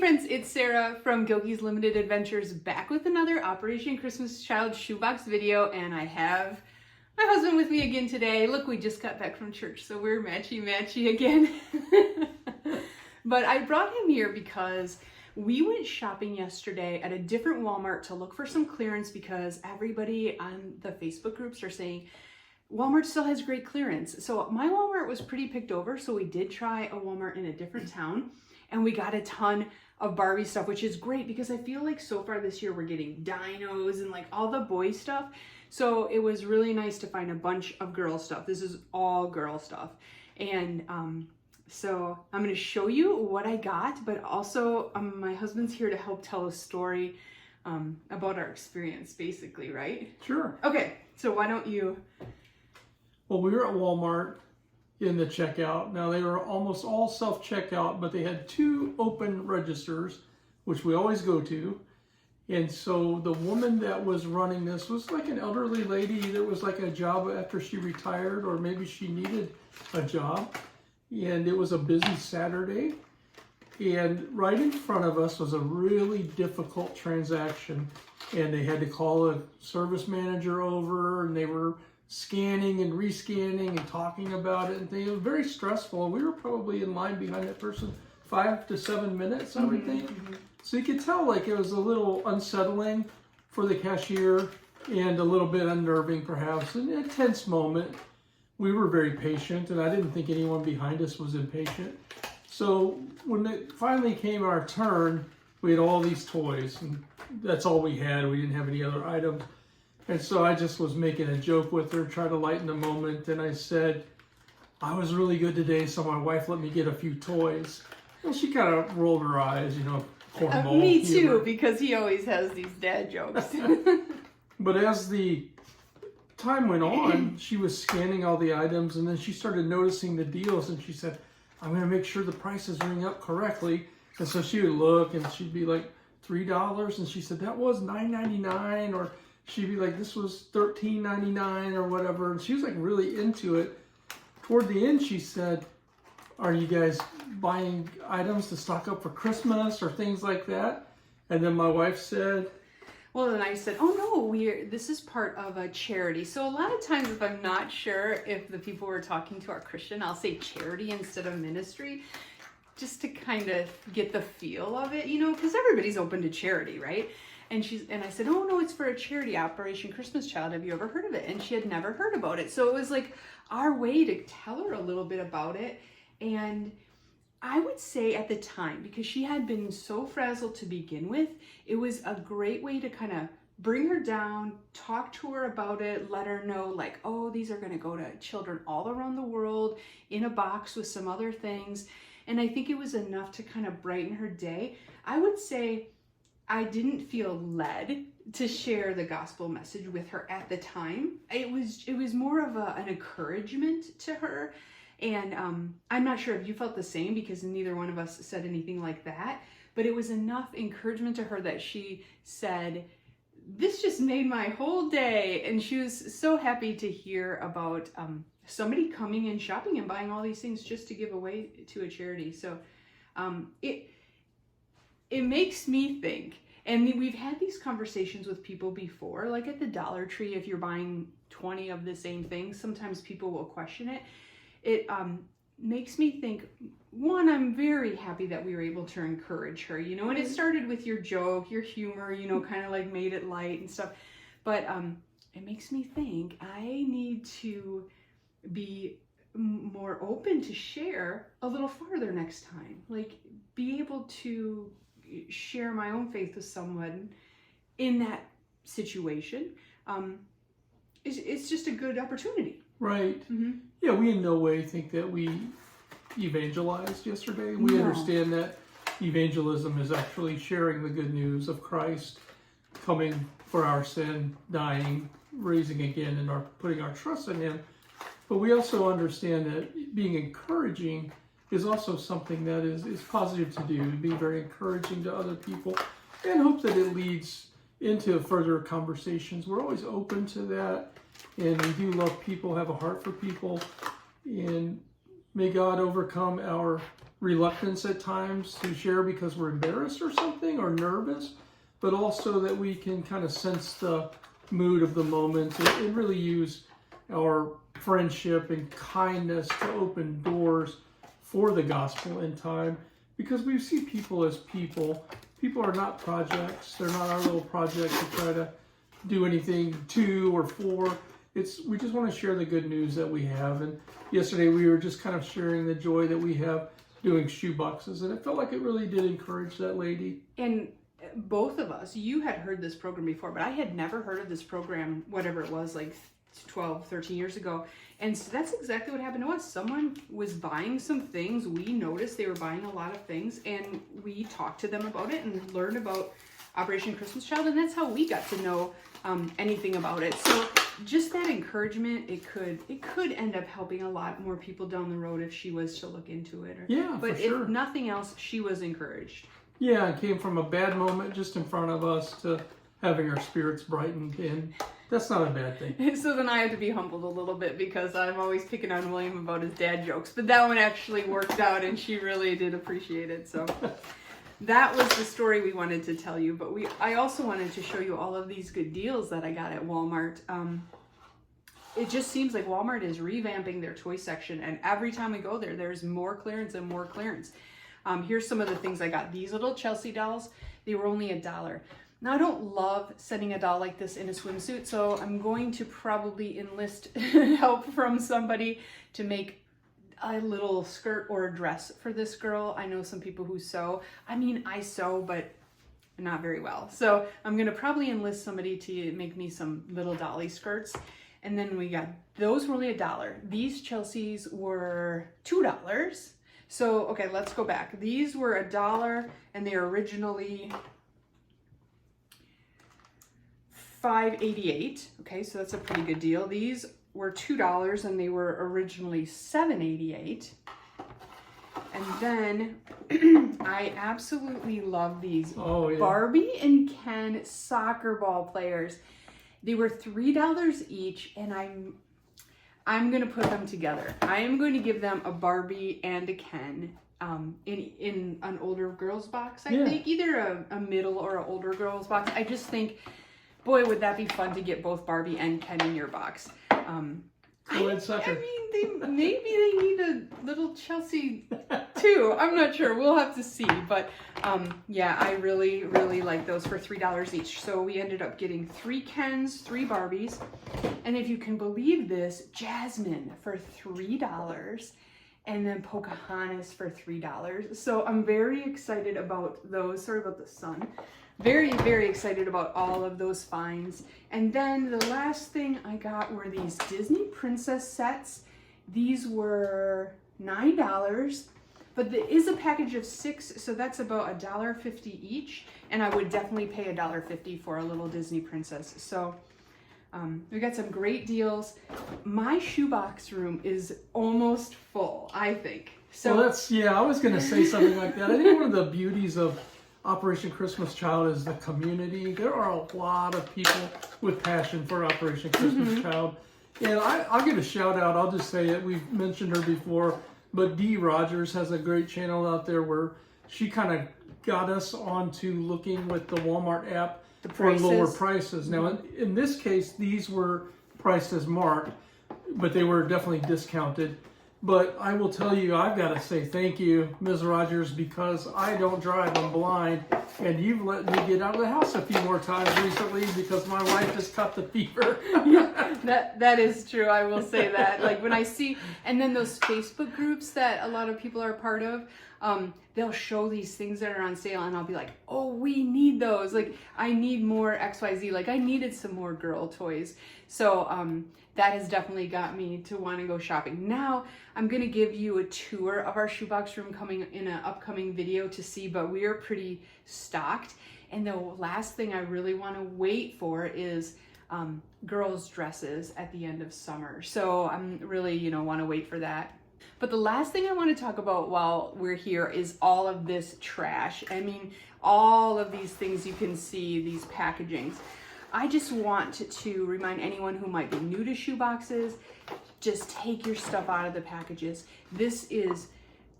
friends, it's Sarah from Gilky's Limited Adventures, back with another Operation Christmas Child shoebox video, and I have my husband with me again today. Look, we just got back from church, so we're matchy-matchy again. But I brought him here because we went shopping yesterday at a different Walmart to look for some clearance because everybody on the Facebook groups are saying Walmart still has great clearance. So my Walmart was pretty picked over, so we did try a Walmart in a different town. And we got a ton of Barbie stuff, which is great because I feel like so far this year we're getting dinos and like all the boy stuff. So it was really nice to find a bunch of girl stuff. This is all girl stuff. And so I'm going to show you what I got, but also my husband's here to help tell a story about our experience, basically, right? Sure. Okay, so why don't you... Well, we were at Walmart in the checkout. Now, they were almost all self-checkout, but they had two open registers, which we always go to. And so the woman that was running this was like an elderly lady that was like a job after she retired, or maybe she needed a job. And it was a busy Saturday. And right in front of us was a really difficult transaction. And they had to call a service manager over, and they were scanning and rescanning and talking about it, and things. It was very stressful. We were probably in line behind that person 5 to 7 minutes, I would think. So you could tell like it was a little unsettling for the cashier and a little bit unnerving perhaps, and a tense moment. We were very patient, and I didn't think anyone behind us was impatient. So when it finally came our turn, we had all these toys, and that's all we had. We didn't have any other items. And so I just was making a joke with her, trying to lighten the moment. And I said, I was really good today, so my wife let me get a few toys. And she kind of rolled her eyes, you know, cornball me humor. too, because he always has these dad jokes. But as the time went on, she was scanning all the items, and then she started noticing the deals, and she said, I'm going to make sure the prices ring up correctly. And so she would look, and she'd be like, $3, and she said, that was $9.99, or she'd be like, this was $13.99 or whatever. And she was like really into it. Toward the end, she said, are you guys buying items to stock up for Christmas or things like that? And then my wife said, well, then I said, oh no, this is part of a charity. So a lot of times if I'm not sure if the people we're talking to are Christian, I'll say charity instead of ministry, just to kind of get the feel of it, you know, because everybody's open to charity, right? And I said, oh no, it's for a charity, Operation Christmas Child. Have you ever heard of it? And she had never heard about it. So it was like our way to tell her a little bit about it. And I would say at the time, because she had been so frazzled to begin with, it was a great way to kind of bring her down, talk to her about it, let her know like, oh, these are going to go to children all around the world in a box with some other things. And I think it was enough to kind of brighten her day. I would say I didn't feel led to share the gospel message with her at the time. It was more of an encouragement to her. And I'm not sure if you felt the same, because neither one of us said anything like that. But it was enough encouragement to her that she said, this just made my whole day. And she was so happy to hear about somebody coming and shopping and buying all these things just to give away to a charity. So it makes me think, and we've had these conversations with people before, like at the Dollar Tree, if you're buying 20 of the same thing, sometimes people will question it. It makes me think, one, I'm very happy that we were able to encourage her, you know, and it started with your joke, your humor, you know, kind of like made it light and stuff. But it makes me think I need to be more open to share a little farther next time, like be able to share my own faith with someone in that situation. It's just a good opportunity. right. Yeah, we in no way think that we evangelized yesterday. We No. understand that evangelism is actually sharing the good news of Christ coming for our sin, dying, raising again, and putting our trust in Him. But we also understand that being encouraging is also something that is positive to do, to be very encouraging to other people, and hope that it leads into further conversations. We're always open to that, and we do love people, have a heart for people, and may God overcome our reluctance at times to share because we're embarrassed or something or nervous, but also that we can kind of sense the mood of the moment and really use our friendship and kindness to open doors for the gospel in time, because we see people as people. People are not projects. They're not our little project to try to do anything to or for. We just want to share the good news that we have. And yesterday we were just kind of sharing the joy that we have doing shoe boxes, and it felt like it really did encourage that lady. And both of us, you had heard this program before, but I had never heard of this program, whatever it was, like 12, 13 years ago. And so that's exactly what happened to us. Someone was buying some things. We noticed they were buying a lot of things, and we talked to them about it and learned about Operation Christmas Child, and that's how we got to know anything about it. So just that encouragement, it could end up helping a lot more people down the road if she was to look into it. But sure. If nothing else, she was encouraged. Yeah, it came from a bad moment just in front of us to having our spirits brightened, and that's not a bad thing. So then I had to be humbled a little bit because I'm always picking on William about his dad jokes, but that one actually worked out, and she really did appreciate it. So that was the story we wanted to tell you, but I also wanted to show you all of these good deals that I got at Walmart. It just seems like Walmart is revamping their toy section, and every time we go there, there's more clearance and more clearance. Here's some of the things I got. These little Chelsea dolls, they were only $1. Now, I don't love setting a doll like this in a swimsuit, so I'm going to probably enlist help from somebody to make a little skirt or a dress for this girl. I know some people who sew. I mean, I sew, but not very well. So I'm going to probably enlist somebody to make me some little dolly skirts. And then we got, those were only $1. These Chelsea's were $2. So, okay, let's go back. These were $1, and they were originally $5.88. Okay, so that's a pretty good deal. These were $2, and they were originally $7.88. And then I absolutely love these Barbie and Ken soccer ball players. They were $3 each, and I'm gonna put them together. I am going to give them a Barbie and a Ken in an older girls box. I think either a middle or an older girls box. I just think, boy, would that be fun to get both Barbie and Ken in your box. I mean, maybe they need a little Chelsea too. I'm not sure. We'll have to see. But yeah, I really, really like those for $3 each. So we ended up getting 3 Kens, 3 Barbies. And if you can believe this, Jasmine for $3. And then Pocahontas for $3. So I'm very excited about those. Sorry about the sun. Very, very excited about all of those finds. And then the last thing I got were these Disney princess sets. These were $9, but there is a package of 6, so that's about $1.50 each. And I would definitely pay $1.50 for a little Disney princess. So we got some great deals. My shoebox room is almost full, I think. So well, I was going to say something like that. I think one of the beauties of Operation Christmas Child is the community. There are a lot of people with passion for Operation Christmas Child. And I'll give a shout out. I'll just say it. We've mentioned her before, but Dee Rogers has a great channel out there where she kind of got us onto looking with the Walmart app for lower prices. Now, in this case, these were priced as marked, but they were definitely discounted. But I will tell you, I've got to say thank you, Ms. Rogers, because I don't drive, I'm blind, and you've let me get out of the house a few more times recently because my wife has caught the fever. Yeah, that is true. I will say that. Like when I see, and then those Facebook groups that a lot of people are part of, they'll show these things that are on sale, and I'll be like, oh, we need those. Like I need more XYZ. Like I needed some more girl toys. So that has definitely got me to want to go shopping. Now I'm going to give you a tour of our shoebox room coming in an upcoming video to see, but we are pretty stocked. And the last thing I really want to wait for is girls' dresses at the end of summer. So I'm really, want to wait for that. But the last thing I want to talk about while we're here is all of this trash. I mean, all of these things you can see, these packagings. I just want to remind anyone who might be new to shoe boxes, just take your stuff out of the packages. This is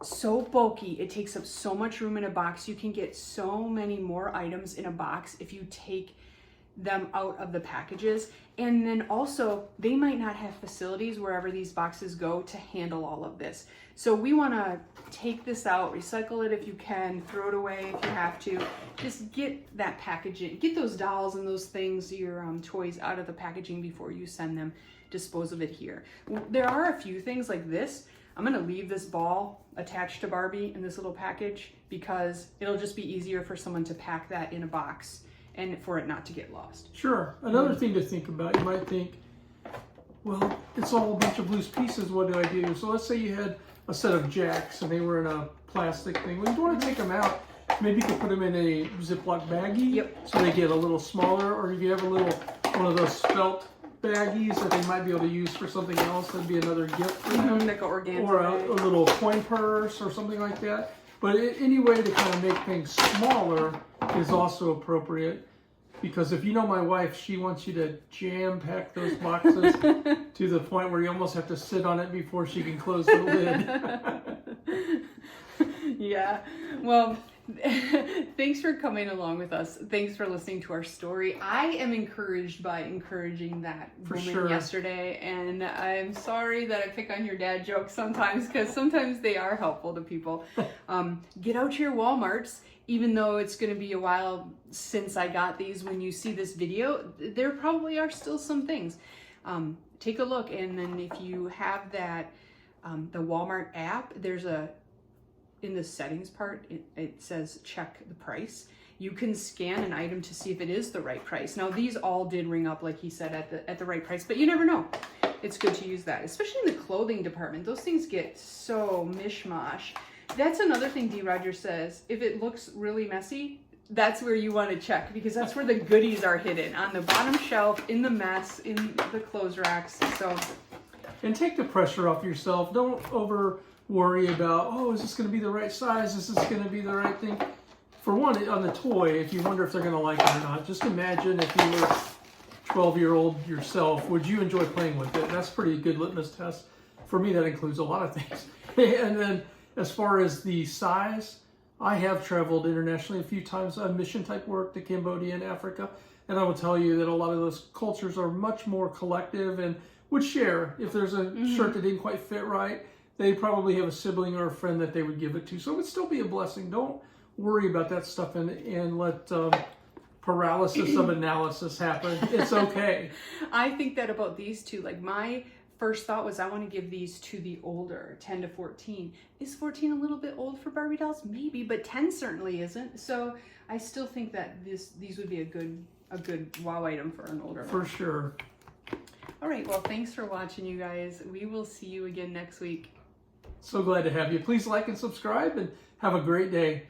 so bulky. It takes up so much room in a box. You can get so many more items in a box if you take them out of the packages. And then also, they might not have facilities wherever these boxes go to handle all of this. So we want to take this out, recycle it if you can, throw it away if you have to. Just get that packaging, get those dolls and those things, your toys out of the packaging before you send them. Dispose of it here. There are a few things like this. I'm gonna leave this ball attached to Barbie in this little package because it'll just be easier for someone to pack that in a box and for it not to get lost. Sure. Another thing to think about, you might think, well, it's all a bunch of loose pieces, what do I do? So let's say you had a set of jacks and they were in a plastic thing. Well, you want to take them out. Maybe you could put them in a Ziploc baggie. Yep. So they get a little smaller, or if you have a little, one of those felt baggies that they might be able to use for something else, that'd be another gift for them. Like an organza or bag. a little coin purse or something like that. But any way to kind of make things smaller is also appropriate, because if you know my wife, she wants you to jam pack those boxes to the point where you almost have to sit on it before she can close the lid. Yeah. Well, thanks for coming along with us. Thanks for listening to our story. I am encouraged by encouraging that woman yesterday, and I'm sorry that I pick on your dad jokes sometimes, because sometimes they are helpful to people. Get out your Walmarts. Even though it's going to be a while since I got these, when you see this video, there probably are still some things. Take a look, and then if you have that, the Walmart app, there's in the settings part, it says check the price. You can scan an item to see if it is the right price. Now, these all did ring up, like he said, at the right price, but you never know. It's good to use that, especially in the clothing department. Those things get so mishmash. That's another thing D. Rogers says. If it looks really messy, that's where you want to check, because that's where the goodies are hidden, on the bottom shelf, in the mess, in the clothes racks. So, and take the pressure off yourself. Don't over worry about, oh, is this going to be the right size? Is this going to be the right thing? For one, on the toy, if you wonder if they're going to like it or not, just imagine if you were 12-year-old yourself, would you enjoy playing with it? That's a pretty good litmus test. For me, that includes a lot of things. And then as far as the size, I have traveled internationally a few times on mission type work to Cambodia and Africa, and I will tell you that a lot of those cultures are much more collective and would share. If there's a shirt that didn't quite fit right, they probably have a sibling or a friend that they would give it to. So it would still be a blessing. Don't worry about that stuff and let paralysis of analysis happen. It's okay. I think that about these two. Like, my first thought was I want to give these to the older, 10 to 14. Is 14 a little bit old for Barbie dolls? Maybe, but 10 certainly isn't. So I still think that these would be a good wow item for an older one. For sure. All right, well, thanks for watching, you guys. We will see you again next week. So glad to have you. Please like and subscribe, and have a great day.